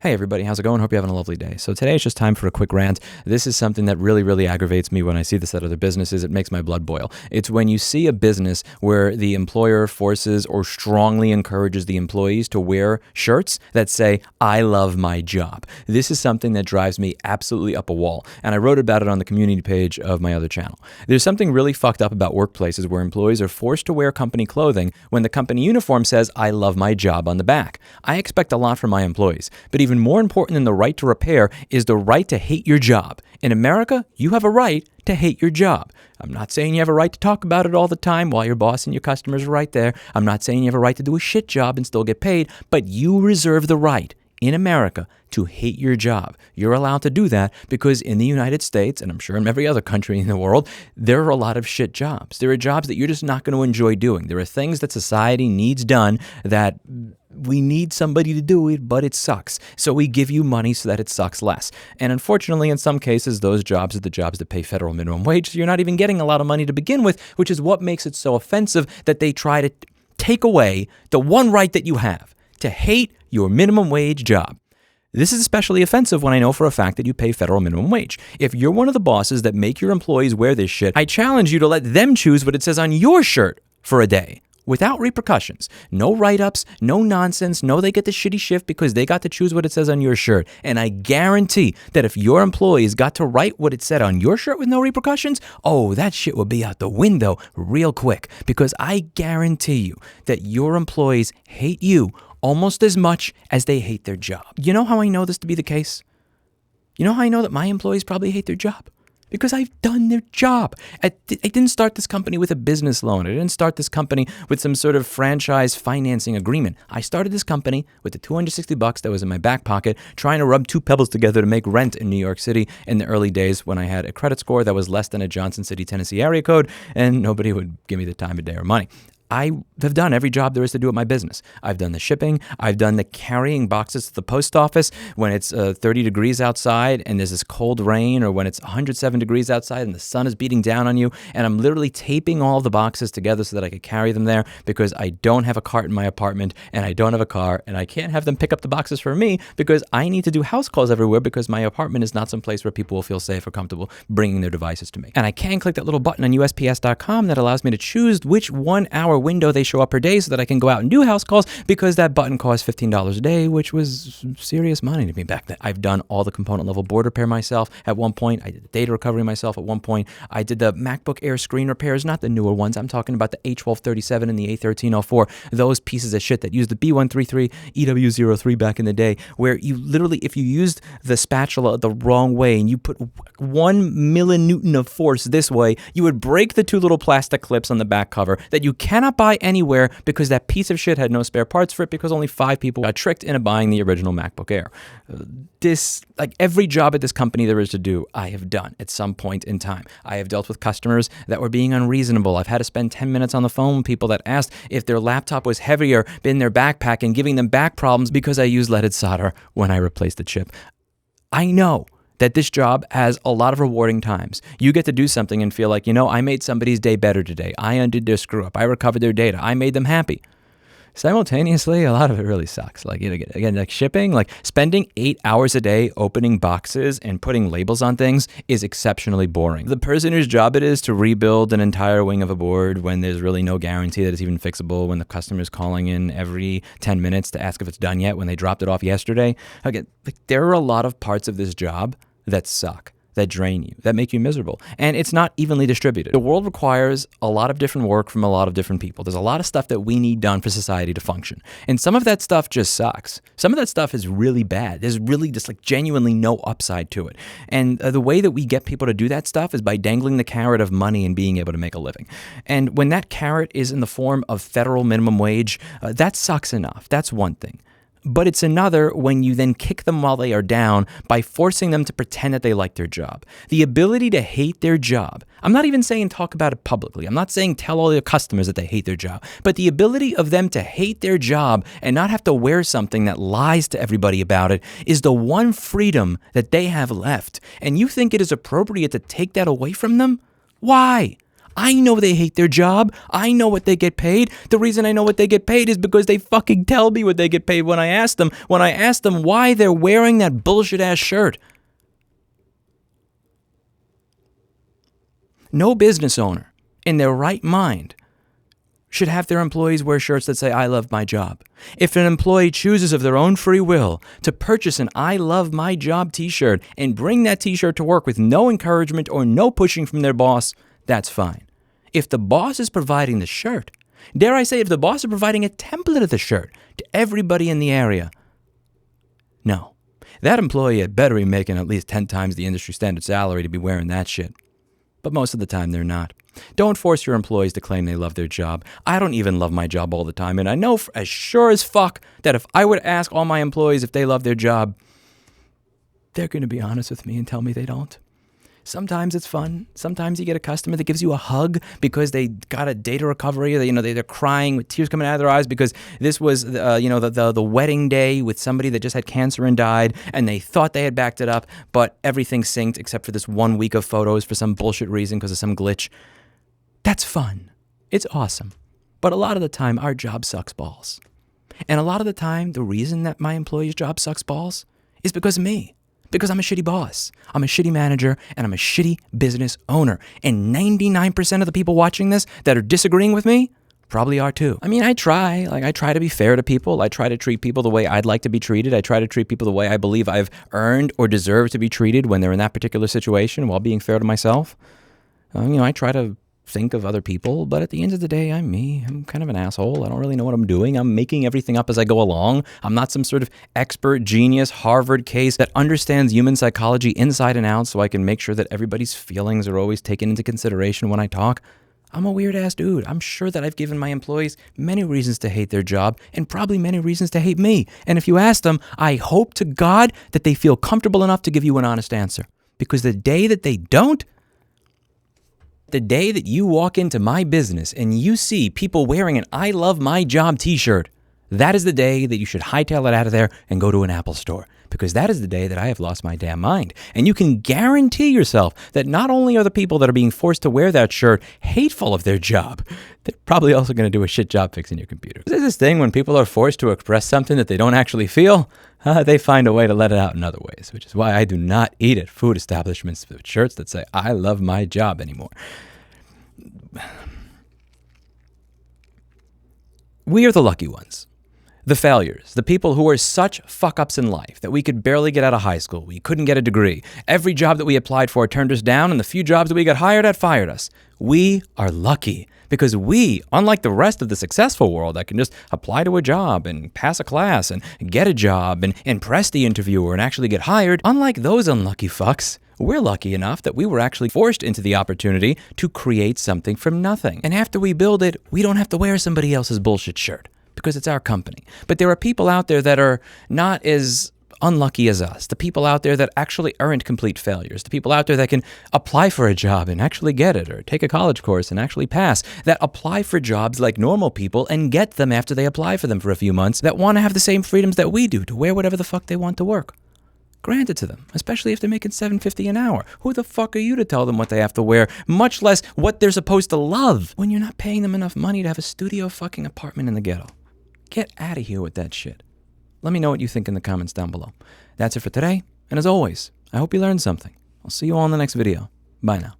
Hey everybody, how's it going? Hope you're having a lovely day. So today it's just time for a quick rant. This is something that really aggravates me when I see this at other businesses. It makes my blood boil. It's when you see a business where the employer forces or strongly encourages the employees to wear shirts that say, "I love my job." This is something that drives me absolutely up a wall. And I wrote about it on the community page of my other channel. There's something really fucked up about workplaces where employees are forced to wear company clothing when the company uniform says, "I love my job" on the back. I expect a lot from my employees, but even more important than the right to repair is the right to hate your job. In America, you have a right to hate your job. I'm not saying you have a right to talk about it all the time while your boss and your customers are right there. I'm not saying you have a right to do a shit job and still get paid, but you reserve the right in America to hate your job. You're allowed to do that because in the United States, and I'm sure in every other country in the world, there are a lot of shit jobs. There are jobs that you're just not going to enjoy doing. There are things that society needs done that we need somebody to do it, but it sucks. So we give you money so that it sucks less. And unfortunately, in some cases, those jobs are the jobs that pay federal minimum wage. So you're not even getting a lot of money to begin with, which is what makes it so offensive that they try to take away the one right that you have, to hate your minimum wage job. This is especially offensive when I know for a fact that you pay federal minimum wage. If you're one of the bosses that make your employees wear this shit, I challenge you to let them choose what it says on your shirt for a day, without repercussions. No write-ups, no nonsense, no they get the shitty shift because they got to choose what it says on your shirt. And I guarantee that if your employees got to write what it said on your shirt with no repercussions, oh, that shit would be out the window real quick. Because I guarantee you that your employees hate you almost as much as they hate their job. You know how I know this to be the case? You know how I know that my employees probably hate their job? Because I've done their job. I didn't start this company with a business loan. I didn't start this company with some sort of franchise financing agreement. I started this company with the $260 that was in my back pocket, trying to rub two pebbles together to make rent in New York City in the early days when I had a credit score that was less than a Johnson City, Tennessee area code, and nobody would give me the time of day or money. I have done every job there is to do at my business. I've done the shipping. I've done the carrying boxes to the post office when it's 30 degrees outside and there's this cold rain, or when it's 107 degrees outside and the sun is beating down on you. And I'm literally taping all the boxes together so that I could carry them there because I don't have a cart in my apartment and I don't have a car and I can't have them pick up the boxes for me because I need to do house calls everywhere because my apartment is not some place where people will feel safe or comfortable bringing their devices to me. And I can click that little button on USPS.com that allows me to choose which 1 hour window they show up per day so that I can go out and do house calls because that button costs $15 a day, which was serious money to me back then. I've done all the component level board repair myself at one point. I did the data recovery myself at one point. I did the MacBook Air screen repairs, not the newer ones. I'm talking about the A1237 and the A1304, those pieces of shit that used the B133 EW03 back in the day, where you literally, if you used the spatula the wrong way and you put 1 millinewton of force this way, you would break the two little plastic clips on the back cover that you cannot buy anywhere because that piece of shit had no spare parts for it because only 5 people got tricked into buying the original MacBook Air. Like every job at this company there is to do, I have done at some point in time. I have dealt with customers that were being unreasonable. I've had to spend 10 minutes on the phone with people that asked if their laptop was heavier in their backpack and giving them back problems because I used leaded solder when I replaced the chip. I know that this job has a lot of rewarding times. You get to do something and feel like, I made somebody's day better today. I undid their screw up. I recovered their data. I made them happy. Simultaneously, a lot of it really sucks. Like, again, like shipping, like spending 8 hours a day opening boxes and putting labels on things is exceptionally boring. The person whose job it is to rebuild an entire wing of a board when there's really no guarantee that it's even fixable, when the customer is calling in every 10 minutes to ask if it's done yet when they dropped it off yesterday. Again, like, there are a lot of parts of this job that suck, that drain you, that make you miserable. And it's not evenly distributed. The world requires a lot of different work from a lot of different people. There's a lot of stuff that we need done for society to function. And some of that stuff just sucks. Some of that stuff is really bad. There's really just like genuinely no upside to it. And the way that we get people to do that stuff is by dangling the carrot of money and being able to make a living. And when that carrot is in the form of federal minimum wage, that sucks enough. That's one thing. But it's another when you then kick them while they are down by forcing them to pretend that they like their job. The ability to hate their job. I'm not even saying talk about it publicly. I'm not saying tell all your customers that they hate their job. But the ability of them to hate their job and not have to wear something that lies to everybody about it is the one freedom that they have left. And you think it is appropriate to take that away from them? Why? I know they hate their job. I know what they get paid. The reason I know what they get paid is because they fucking tell me what they get paid when I ask them. When I ask them why they're wearing that bullshit-ass shirt. No business owner in their right mind should have their employees wear shirts that say, I love my job. If an employee chooses of their own free will to purchase an I love my job t-shirt and bring that t-shirt to work with no encouragement or no pushing from their boss, that's fine. If the boss is providing the shirt, dare I say, if the boss is providing a template of the shirt to everybody in the area, no. That employee had better be making at least 10 times the industry standard salary to be wearing that shit. But most of the time, they're not. Don't force your employees to claim they love their job. I don't even love my job all the time, and I know as sure as fuck that if I were to ask all my employees if they love their job, they're going to be honest with me and tell me they don't. Sometimes it's fun. Sometimes you get a customer that gives you a hug because they got a data recovery. They're crying with tears coming out of their eyes because this was, the wedding day with somebody that just had cancer and died, and they thought they had backed it up, but everything synced except for this 1 week of photos for some bullshit reason because of some glitch. That's fun. It's awesome. But a lot of the time, our job sucks balls. And a lot of the time, the reason that my employee's job sucks balls is because of me. Because I'm a shitty boss. I'm a shitty manager, and I'm a shitty business owner. And 99% of the people watching this that are disagreeing with me probably are too. I mean, I try to be fair to people. I try to treat people the way I'd like to be treated. I try to treat people the way I believe I've earned or deserve to be treated when they're in that particular situation while being fair to myself. I try to think of other people, but at the end of the day, I'm me. I'm kind of an asshole. I don't really know what I'm doing. I'm making everything up as I go along. I'm not some sort of expert, genius, Harvard case that understands human psychology inside and out so I can make sure that everybody's feelings are always taken into consideration when I talk. I'm a weird-ass dude. I'm sure that I've given my employees many reasons to hate their job and probably many reasons to hate me. And if you ask them, I hope to God that they feel comfortable enough to give you an honest answer. Because the day that they don't, the day that you walk into my business and you see people wearing an I love my job t-shirt, that is the day that you should hightail it out of there and go to an Apple store. Because that is the day that I have lost my damn mind. And you can guarantee yourself that not only are the people that are being forced to wear that shirt hateful of their job, they're probably also going to do a shit job fixing your computer. There's this thing when people are forced to express something that they don't actually feel, they find a way to let it out in other ways, which is why I do not eat at food establishments with shirts that say, I love my job anymore. We are the lucky ones. The failures, the people who are such fuck-ups in life that we could barely get out of high school, we couldn't get a degree. Every job that we applied for turned us down, and the few jobs that we got hired at fired us. We are lucky because we, unlike the rest of the successful world that can just apply to a job and pass a class and get a job and impress the interviewer and actually get hired, unlike those unlucky fucks, we're lucky enough that we were actually forced into the opportunity to create something from nothing. And after we build it, we don't have to wear somebody else's bullshit shirt because it's our company. But there are people out there that are not as unlucky as us. The people out there that actually aren't complete failures. The people out there that can apply for a job and actually get it, or take a college course and actually pass, that apply for jobs like normal people and get them after they apply for them for a few months, that want to have the same freedoms that we do to wear whatever the fuck they want to work. Granted to them, especially if they're making $7.50 an hour. Who the fuck are you to tell them what they have to wear, much less what they're supposed to love, when you're not paying them enough money to have a studio fucking apartment in the ghetto? Get out of here with that shit. Let me know what you think in the comments down below. That's it for today, and as always, I hope you learned something. I'll see you all in the next video. Bye now.